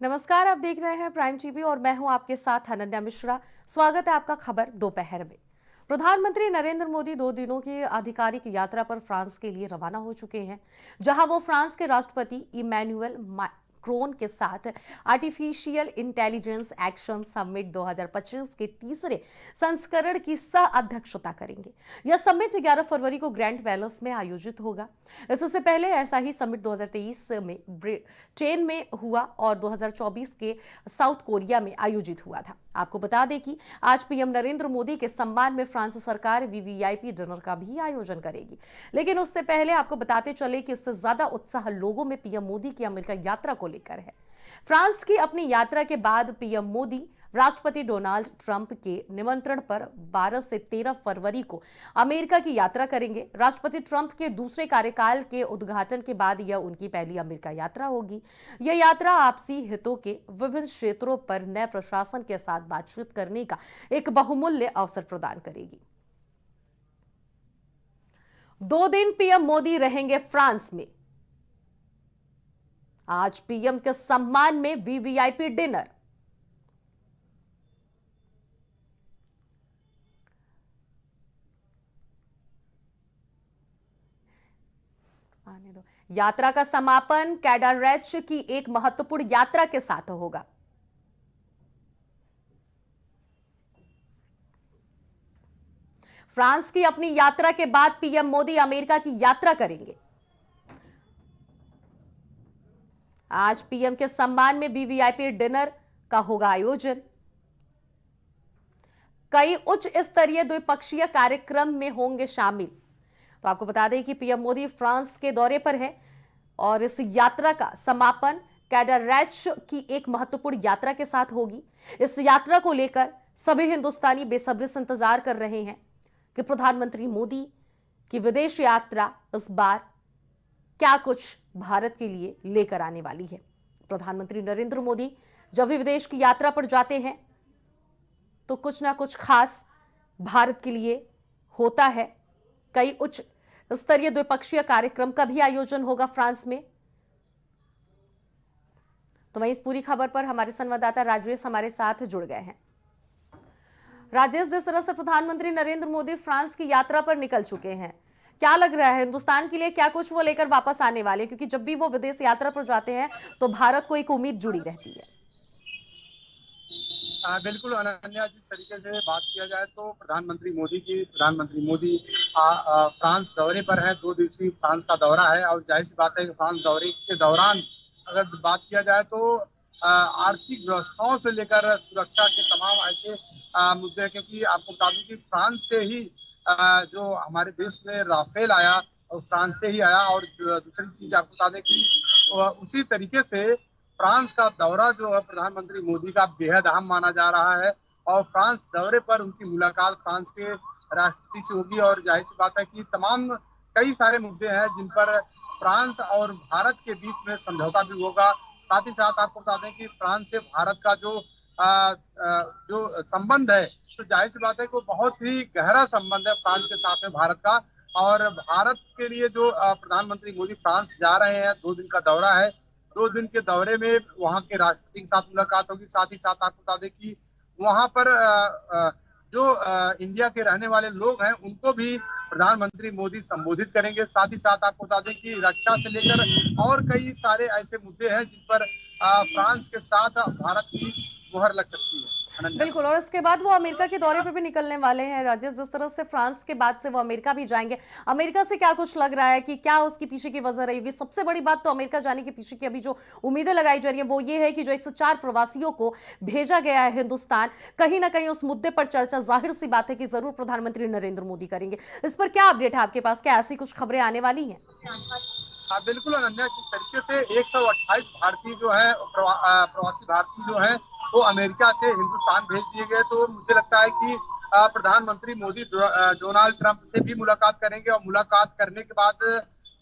नमस्कार, आप देख रहे हैं प्राइम टीवी और मैं हूं आपके साथ अनन्या मिश्रा। स्वागत है आपका खबर दोपहर में। प्रधानमंत्री नरेंद्र मोदी 2 दिनों की आधिकारिक यात्रा पर फ्रांस के लिए रवाना हो चुके हैं, जहां वो फ्रांस के राष्ट्रपति इमैनुअल मैक्रोन के साथ आर्टिफिशियल इंटेलिजेंस एक्शन समिट 2025 के तीसरे संस्करण की सह अध्यक्षता करेंगे। यह समिट 11 फरवरी को ग्रैंड पैलेस में आयोजित होगा। इससे पहले ऐसा ही समिट 2023 में ब्रिटेन में हुआ और 2024 के साउथ कोरिया में आयोजित हुआ था। आपको बता दें कि आज पीएम नरेंद्र मोदी के सम्मान में फ्रांस सरकार वीवीआईपी डिनर का भी आयोजन करेगी। लेकिन उससे पहले आपको बताते चले कि उससे ज्यादा उत्साह लोगों में पीएम मोदी की अमेरिका यात्रा को लेकर है। फ्रांस की अपनी यात्रा के बाद पीएम मोदी राष्ट्रपति डोनाल्ड ट्रंप के निमंत्रण पर 12 से 13 फरवरी को अमेरिका की यात्रा करेंगे। राष्ट्रपति ट्रंप के दूसरे कार्यकाल के उद्घाटन के बाद यह उनकी पहली अमेरिका यात्रा होगी। यह यात्रा आपसी हितों के विभिन्न क्षेत्रों पर नए प्रशासन के साथ बातचीत करने का एक बहुमूल्य अवसर प्रदान करेगी। 2 दिन पीएम मोदी रहेंगे फ्रांस में। आज पीएम के सम्मान में वीवीआईपी डिनर। आने दो। यात्रा का समापन कैडारेच की एक महत्वपूर्ण यात्रा के साथ होगा। फ्रांस की अपनी यात्रा के बाद पीएम मोदी अमेरिका की यात्रा करेंगे। आज पीएम के सम्मान में वीवीआईपी डिनर का होगा आयोजन। कई उच्च स्तरीय द्विपक्षीय कार्यक्रम में होंगे शामिल। तो आपको बता दें कि पीएम मोदी फ्रांस के दौरे पर है और इस यात्रा का समापन कैडारेच की एक महत्वपूर्ण यात्रा के साथ होगी। इस यात्रा को लेकर सभी हिंदुस्तानी बेसब्री से इंतजार कर रहे हैं कि प्रधानमंत्री मोदी की विदेश यात्रा इस बार क्या कुछ भारत के लिए लेकर आने वाली है। प्रधानमंत्री नरेंद्र मोदी जब भी विदेश की यात्रा पर जाते हैं तो कुछ ना कुछ खास भारत के लिए होता है। कई उच्च स्तरीय द्विपक्षीय कार्यक्रम का भी आयोजन होगा फ्रांस में। तो वहीं इस पूरी खबर पर हमारे संवाददाता राजेश हमारे साथ जुड़ गए हैं। राजेश, जिस तरह से प्रधानमंत्री नरेंद्र मोदी फ्रांस की यात्रा पर निकल चुके हैं, क्या लग रहा है हिंदुस्तान के लिए क्या कुछ वो लेकर वापस आने वाले? क्योंकि जब भी वो विदेश यात्रा पर जाते हैं तो भारत को एक उम्मीद जुड़ी रहती है। बिल्कुल अनन्या, जिस तरीके से बात किया जाए तो प्रधानमंत्री मोदी फ्रांस दौरे पर है। 2 दिवसीय फ्रांस का दौरा है और जाहिर सी बात है कि फ्रांस दौरे के दौरान अगर बात किया जाए तो आर्थिक व्यवस्थाओं से लेकर सुरक्षा के तमाम ऐसे मुद्दे हैं, क्योंकि आपको बता दूं कि फ्रांस से ही जो हमारे देश में राफेल आया और फ्रांस से ही आया। और दूसरी चीज आपको बता दें कि उसी तरीके से फ्रांस का दौरा जो है प्रधानमंत्री मोदी का बेहद अहम माना जा रहा है और फ्रांस दौरे पर उनकी मुलाकात फ्रांस के राष्ट्रपति से होगी। और जाहिर सी बात है कि तमाम कई सारे मुद्दे हैं जिन पर फ्रांस और भारत के बीच में समझौता भी होगा। साथ ही साथ आपको बता दें कि फ्रांस से भारत का जो संबंध है, तो जाहिर सी बात है कि वो बहुत ही गहरा संबंध है फ्रांस के साथ में भारत का। और भारत के लिए जो प्रधानमंत्री मोदी फ्रांस जा रहे हैं, 2 दिन का दौरा है। 2 दिन के दौरे में वहां के राष्ट्रपति के साथ मुलाकात होगी। साथ ही साथ आपको बता दें कि वहां पर जो इंडिया के रहने वाले लोग हैं उनको भी प्रधानमंत्री मोदी संबोधित करेंगे। साथ ही साथ आपको बता दें कि रक्षा से लेकर और कई सारे ऐसे मुद्दे हैं जिन पर फ्रांस के साथ भारत की मुहर लग सकती है। अनन्या, बिल्कुल, और इसके बाद वो अमेरिका के दौरे पे भी निकलने वाले हैं। राजेश, जिस तरह से फ्रांस के बाद से वो अमेरिका भी जाएंगे, अमेरिका से क्या कुछ लग रहा है कि क्या उसके पीछे की वजह रही होगी? सबसे बड़ी बात तो अमेरिका जाने के पीछे की अभी जो उम्मीदें लगाई जा रही है वो ये है कि जो 104 प्रवासियों को भेजा गया है हिंदुस्तान, कहीं ना कहीं उस मुद्दे पर चर्चा जाहिर सी बात है कि जरूर प्रधानमंत्री नरेंद्र मोदी करेंगे। इस पर क्या अपडेट है आपके पास? क्या ऐसी कुछ खबरें आने वाली हैं? हाँ बिल्कुल अनन्या, जिस तरीके से 128 भारतीय जो है प्रवासी भारतीय जो है वो अमेरिका से हिंदुस्तान भेज दिए गए, तो मुझे लगता है कि प्रधानमंत्री मोदी डोनाल्ड ट्रंप से भी मुलाकात करेंगे और मुलाकात करने के बाद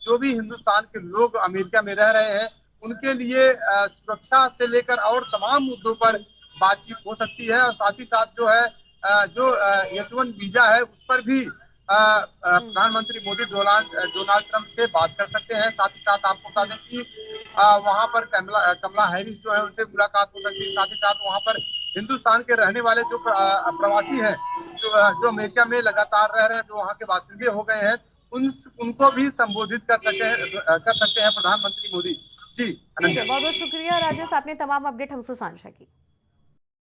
जो भी हिंदुस्तान के लोग अमेरिका में रह रहे हैं उनके लिए सुरक्षा से लेकर और तमाम मुद्दों पर बातचीत हो सकती है। और साथ ही साथ जो है जो H1 वीजा है उस पर भी प्रधानमंत्री मोदी डोनाल्ड ट्रंप से बात कर सकते हैं। साथ ही साथ आपको बता दें कि वहां पर कमला हैरिस जो है उनसे मुलाकात हो सकती है। साथ ही साथ वहां पर हिंदुस्तान के रहने वाले जो प्रवासी हैं, जो अमेरिका में लगातार रह रहे हैं, जो वहां के बासिंदे हो गए हैं, उन उनको भी संबोधित कर सकते हैं प्रधानमंत्री मोदी। जी ठीक है, अनन्या। बहुत बहुत शुक्रिया राजेश, आपने तमाम अपडेट हमसे साझा की।